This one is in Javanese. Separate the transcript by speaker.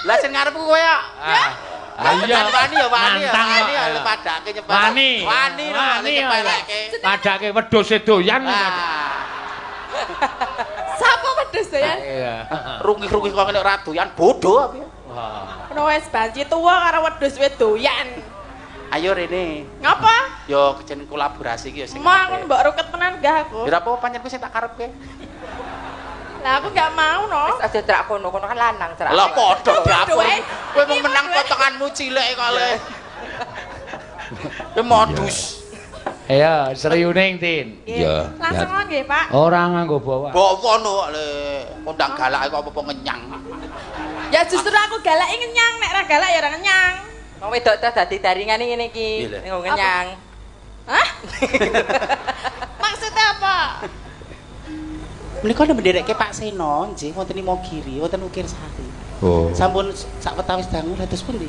Speaker 1: Lah sing ngarepku kowe ya.
Speaker 2: Iya.
Speaker 1: Wani ya wani ya.
Speaker 2: Nantang,
Speaker 1: Wani ya padake nyepet.
Speaker 2: Wani.
Speaker 1: Wani no
Speaker 2: Wani,
Speaker 1: nyepeleke.
Speaker 2: Padake wedhus doyan.
Speaker 3: Sapa wedhus doyan?
Speaker 2: Iya.
Speaker 1: Rungih-rungih kok nek ora doyan bodoh apa ya.
Speaker 3: Ono wis banci tuwa karo wedhus wis doyan.
Speaker 1: Ayo rene.
Speaker 3: Ngapa?
Speaker 1: Yo kejen kolaborasi iki yo sing.
Speaker 3: Mangun mbok ruket tenan gak aku.
Speaker 1: Ya apa pancen kuwi sing tak karepke.
Speaker 3: Lah aku gak mau no.
Speaker 4: Wis aja drak kono kan lanang drak.
Speaker 1: Lah padha dapur.
Speaker 3: Duwe.
Speaker 1: Kowe mung menang potonganmu cilik kok le. Kowe modus.
Speaker 2: Iya, seriuning Tin.
Speaker 3: Iya. Langsung nggih, Pak.
Speaker 2: Ora nganggo bawa.
Speaker 1: Bawa no le kondang galak kok apa ngenyang.
Speaker 3: Ya justru aku galak ngenyang, nek ra galak ya ora ngenyang.
Speaker 4: Wong wedok ta dadi daringane ngene iki. Nggo ngenyang.
Speaker 3: Hah? Maksudnya apa?
Speaker 1: Menika menderekke Pak Seno nggih wonten Imogiri, wonten Ukir Sari.
Speaker 2: Oh.
Speaker 1: Sampun sak wetawis dangu dados pundi?